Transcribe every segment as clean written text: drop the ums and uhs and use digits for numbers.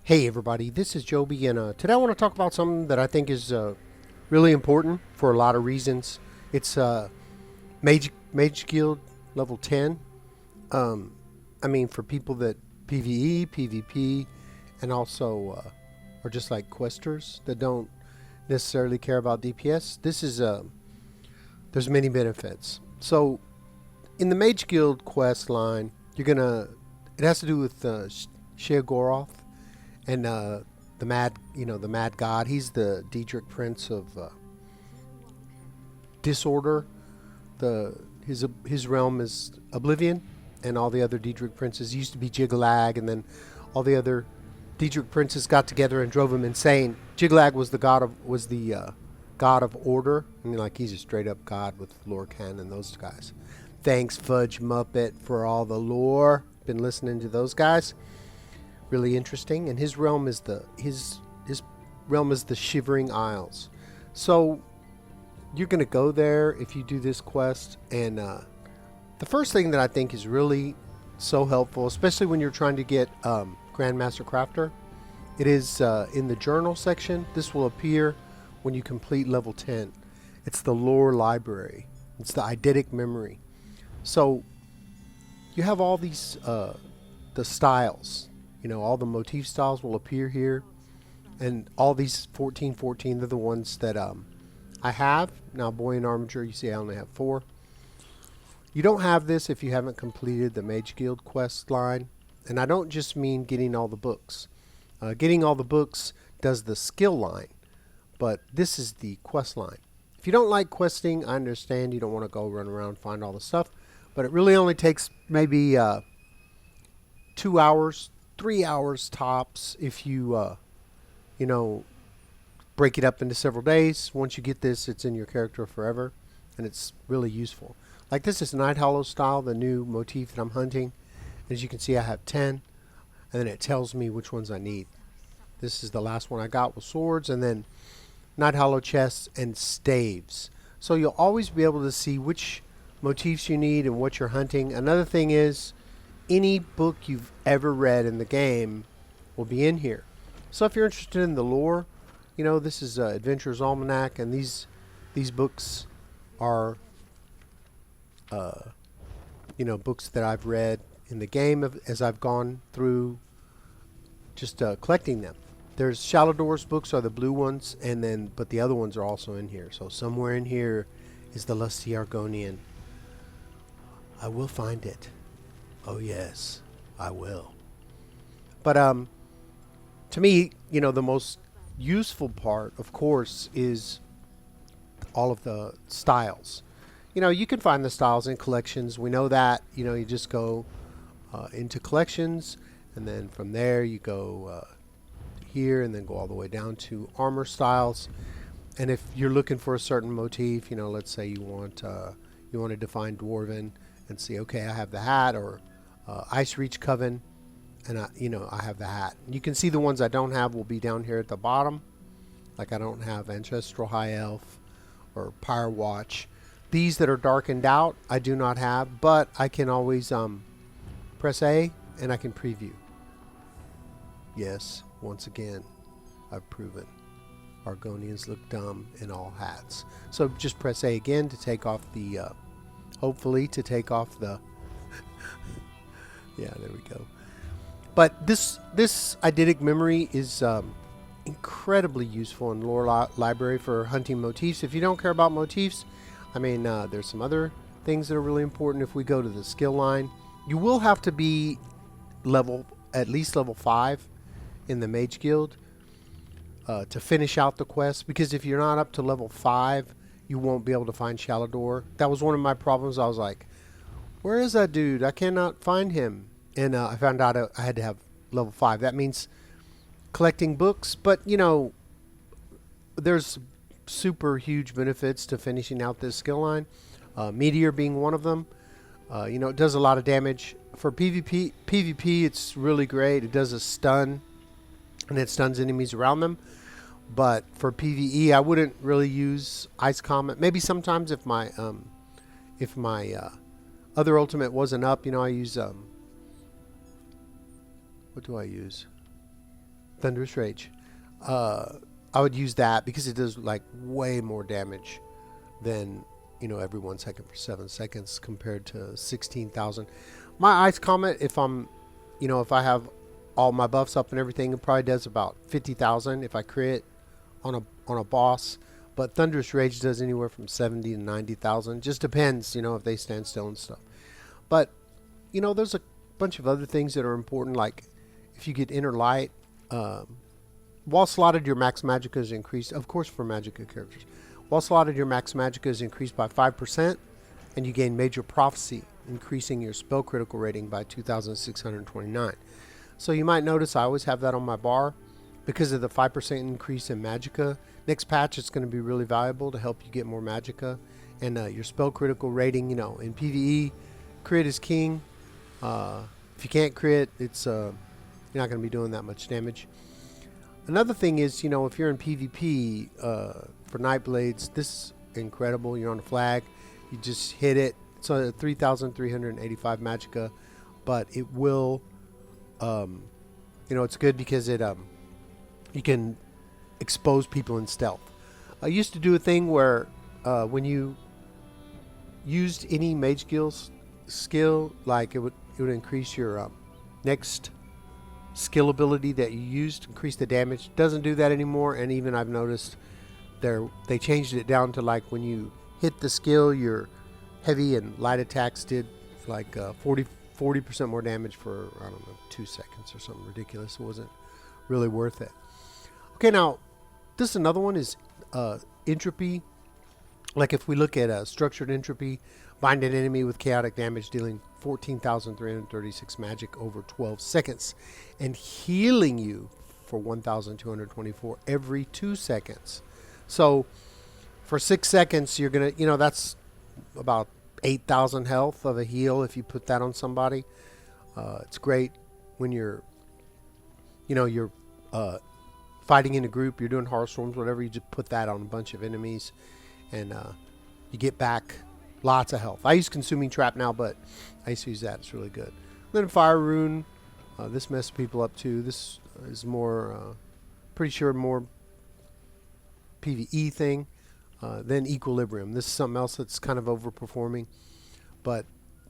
Hey everybody, this is Joby, and today I want to talk about something that I think is really important for a lot of reasons. It's Mage Guild level 10. Um, I mean, for people that PvE, PvP, and also are just like questers that don't necessarily care about DPS. This is there's many benefits. So in the Mage Guild quest line, it has to do with Sheogorath and the Mad God. He's the Daedric Prince of Disorder. His realm is Oblivion, and all the other Daedric princes used to be Jiglag, and then all the other Daedric princes got together and drove him insane. Jiglag was the god of order. I mean, like, he's a straight up god with Lorcan and those guys. Thanks, Fudge Muppet, for all the lore. Been listening to those guys. Really interesting. And his realm is his realm is the Shivering Isles. So you're gonna go there if you do this quest, and the first thing that I think is really so helpful, especially when you're trying to get Grandmaster Crafter, it is in the journal section. This will appear when you complete level 10. It's the lore library. It's the Eidetic Memory. So you have all these the styles. You know, all the motif styles will appear here, and all these 14 they're the ones that I have. Now, Buoyant Armature, you see I only have 4. You don't have this if you haven't completed the Mage Guild quest line, and I don't just mean getting all the books. Getting all the books does the skill line, but this is the quest line. If you don't like questing, I understand you don't want to go run around and find all the stuff, but it really only takes maybe 2 hours, 3 hours tops if you break it up into several days. Once you get this, it's in your character forever, and it's really useful. Like, this is Night Hollow style, the new motif that I'm hunting. As you can see, I have 10, and then it tells me which ones I need. This is the last one I got with swords, and then Night Hollow chests and staves. So you'll always be able to see which motifs you need and what you're hunting. Another thing is, any book you've ever read in the game will be in here. So if you're interested in the lore, you know, this is Adventurer's Almanac, and these books are books that I've read in the game as I've gone through just collecting them. There's Shalador's books are the blue ones, but the other ones are also in here. So somewhere in here is the Lusty Argonian. I will find it. Oh yes, I will. But to me, you know, the most useful part, of course, is all of the styles. You know, you can find the styles in collections. We know that. You know, you just go into collections, and then from there you go here, and then go all the way down to armor styles. And if you're looking for a certain motif, you know, let's say you want to define Dwarven, and see, okay, I have the hat, or Ice Reach Coven, and I have the hat. You can see the ones I don't have will be down here at the bottom. Like, I don't have Ancestral High Elf or Pyre Watch. These that are darkened out, I do not have, but I can always press A and I can preview. Yes, once again, I've proven Argonians look dumb in all hats. So just press A again to take off the, hopefully to take off the, yeah, there we go. But this Eidetic Memory is incredibly useful in lore library for hunting motifs. If you don't care about motifs, I mean, there's some other things that are really important. If we go to the skill line, you will have to be at least level 5 in the Mage Guild to finish out the quest. Because if you're not up to level 5, you won't be able to find Shalador. That was one of my problems. I was like, where is that dude? I cannot find him. And I found out I had to have level 5. That means collecting books. But, you know, there's super huge benefits to finishing out this skill line. Meteor being one of them. You know, it does a lot of damage. For PvP, it's really great. It does a stun, and it stuns enemies around them. But for PvE, I wouldn't really use Ice Comet. Maybe sometimes if my other ultimate wasn't up, you know, I use what do I use? Thunderous Rage. I would use that because it does like way more damage than, you know, every 1 second for 7 seconds compared to 16,000. My Ice Comet, if I'm, you know, if I have all my buffs up and everything, it probably does about 50,000 if I crit on a boss. But Thunderous Rage does anywhere from 70 to 90,000. Just depends, you know, if they stand still and stuff. But, you know, there's a bunch of other things that are important, like if you get Inner Light, while slotted, your max magicka is increased, of course for magicka characters. While slotted, your max magicka is increased by 5%, and you gain Major Prophecy, increasing your spell critical rating by 2,629. So you might notice I always have that on my bar because of the 5% increase in magicka. Next patch, it's going to be really valuable to help you get more magicka. And your spell critical rating, you know, in PvE, crit is king. If you can't crit, it's you're not going to be doing that much damage. Another thing is, you know, if you're in PvP for Nightblades, this is incredible. You're on a flag, you just hit it. It's a 3,385 magicka, but it will, you know, it's good because it you can expose people in stealth. I used to do a thing where when you used any Mage Guild skill, like it would increase your next skill ability that you used, increase the damage. Doesn't do that anymore, and even I've noticed they changed it down to like when you hit the skill, your heavy and light attacks did like 40% more damage for, I don't know, 2 seconds or something ridiculous. It wasn't really worth it. Okay, now this is another one is entropy. Like if we look at structured entropy, bind an enemy with chaotic damage, dealing 14,336 magic over 12 seconds, and healing you for 1,224 every 2 seconds. So for 6 seconds, you're gonna, you know, that's about 8,000 health of a heal if you put that on somebody. It's great when you're, you know, you're fighting in a group, you're doing horror storms, whatever. You just put that on a bunch of enemies, and you get back lots of health. I use Consuming Trap now, but I used to use that. It's really good. Then Fire Rune. This messes people up too. This is more, pretty sure more PvE thing. Then Equilibrium. This is something else that's kind of overperforming. But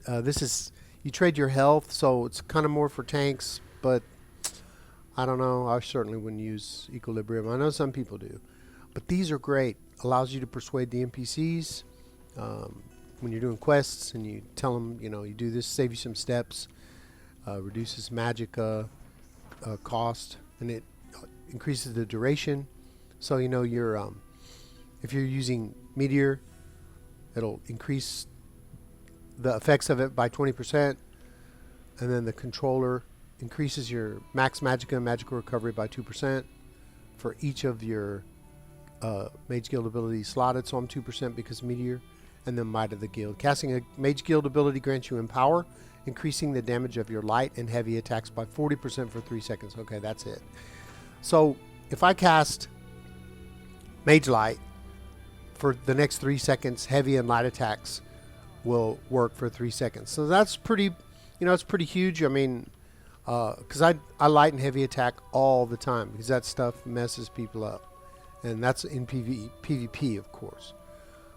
this is, you trade your health, so it's kind of more for tanks, but I don't know. I certainly wouldn't use Equilibrium. I know some people do. But these are great. Allows you to persuade the NPCs. When you're doing quests and you tell them, you know, you do this, save you some steps, reduces magic cost, and it increases the duration. So, you know, you're if you're using Meteor, it'll increase the effects of it by 20%, and then the controller increases your max magicka and magical recovery by 2% for each of your Mage Guild abilities slotted. So I'm 2% because Meteor. And then Might of the Guild. Casting a Mage Guild ability grants you Empower, increasing the damage of your light and heavy attacks by 40% for 3 seconds. Okay, that's it. So if I cast Mage Light for the next 3 seconds, heavy and light attacks will work for 3 seconds. So that's pretty, you know, it's pretty huge. I mean, because I light and heavy attack all the time because that stuff messes people up. And that's in PvP, of course.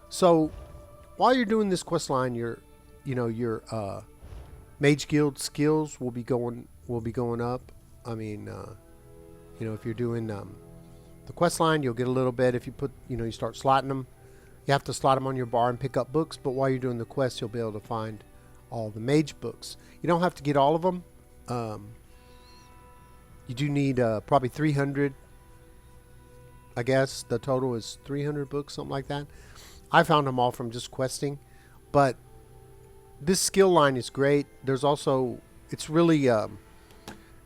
So while you're doing this quest line, your Mage Guild skills will be going up. I mean, you know, if you're doing the quest line, you'll get a little bit. If you put, you know, you start slotting them, you have to slot them on your bar and pick up books. But while you're doing the quest, you'll be able to find all the Mage books. You don't have to get all of them. You do need probably 300. I guess the total is 300 books, something like that. I found them all from just questing, but this skill line is great. There's also, it's really,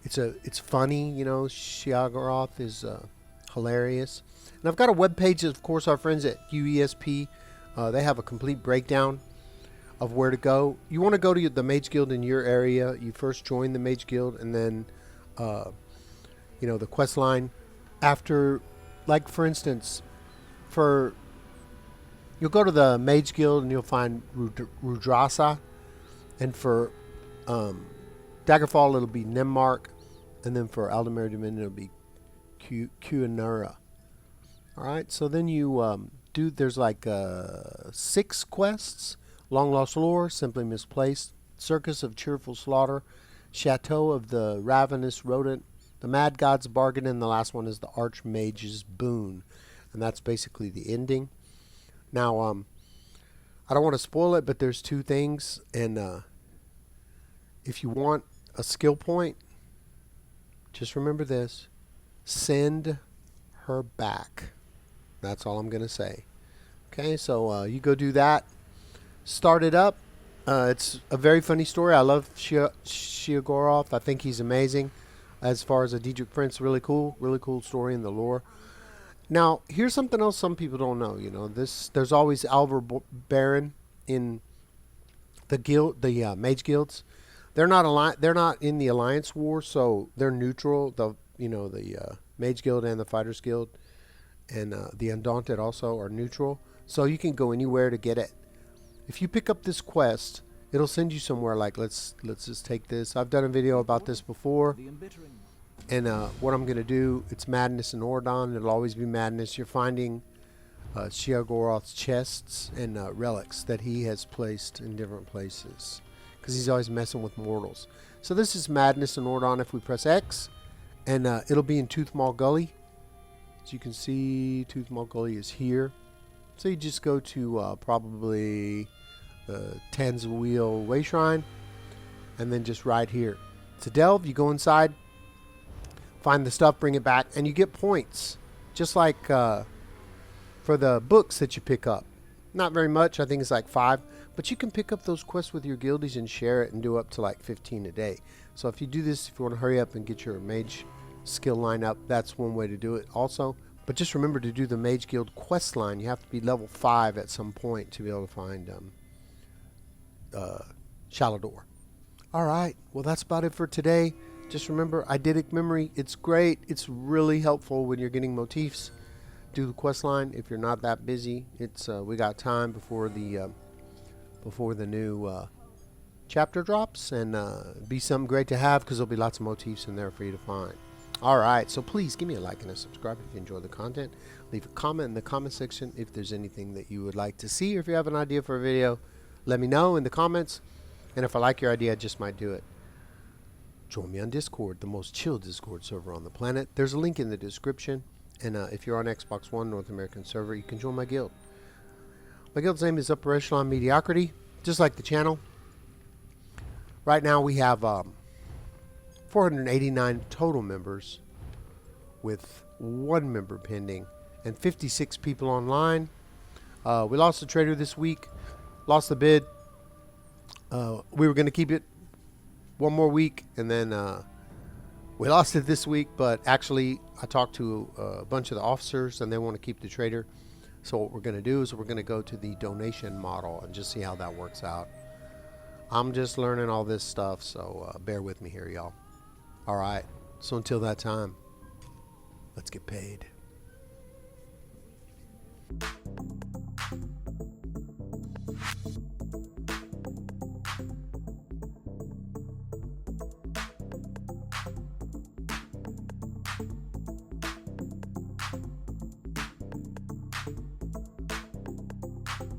it's funny, you know. Shiagaroth is hilarious, and I've got a web page. Of course, our friends at UESP, they have a complete breakdown of where to go. You want to go to the Mage Guild in your area. You first join the Mage Guild, and then, you know, the quest line after, like for instance, you'll go to the Mage Guild and you'll find Rudrasa, and for Daggerfall it'll be Nemmark, and then for Aldemir Dominion it'll be Kuanura. Alright, so then you there's like 6 quests. Long Lost Lore, Simply Misplaced, Circus of Cheerful Slaughter, Chateau of the Ravenous Rodent, the Mad God's Bargain, and the last one is the Archmage's Boon. And that's basically the ending. Now, I don't want to spoil it, but there's 2 things. And if you want a skill point, just remember this. Send her back. That's all I'm going to say. Okay, so you go do that. Start it up. It's a very funny story. I love Sheogorath. I think he's amazing. As far as a Daedric Prince, really cool story in the lore. Now, here's something else some people don't know. You know, there's always Alvar Baron in the guild, the Mage guilds. They're not in the Alliance War, so they're neutral. The Mage Guild and the Fighters Guild and the Undaunted also are neutral. So you can go anywhere to get it. If you pick up this quest, it'll send you somewhere. Like let's just take this. I've done a video about this before. And what I'm going to do, it's Madness in Ordon. It'll always be Madness. You're finding Sheogorath's chests and relics that he has placed in different places. Because he's always messing with mortals. So this is Madness in Ordon if we press X. And it'll be in Toothmaw Gully. As you can see, Toothmaw Gully is here. So you just go to probably the Tanzwheel Way Shrine. And then just right here. To delve, you go inside. Find the stuff, bring it back. And you get points. Just like for the books that you pick up. Not very much. I think it's like 5. But you can pick up those quests with your guildies and share it and do up to like 15 a day. So if you do this, if you want to hurry up and get your mage skill line up, that's one way to do it also. But just remember to do the Mage Guild quest line. You have to be level 5 at some point to be able to find Shalador. Alright, well that's about it for today. Just remember, Eidetic Memory, it's great. It's really helpful when you're getting motifs. Do the quest line if you're not that busy. It's we got time before the new chapter drops, and be something great to have because there'll be lots of motifs in there for you to find. Alright, so please give me a like and a subscribe if you enjoy the content. Leave a comment in the comment section if there's anything that you would like to see, or if you have an idea for a video, let me know in the comments. And if I like your idea, I just might do it. Join me on Discord, the most chill Discord server on the planet. There's a link in the description. And if you're on Xbox One North American server, you can join my guild. My guild's name is Upper Echelon Mediocrity, just like the channel. Right now we have 489 total members with 1 member pending and 56 people online. We lost a trader this week, lost the bid. We were going to keep it 1 more week, and then we lost it this week, but actually I talked to a bunch of the officers and they want to keep the trader. So what we're going to do is we're going to go to the donation model and just see how that works out. I'm just learning all this stuff, so bear with me here, y'all. Alright, so until that time, let's get paid.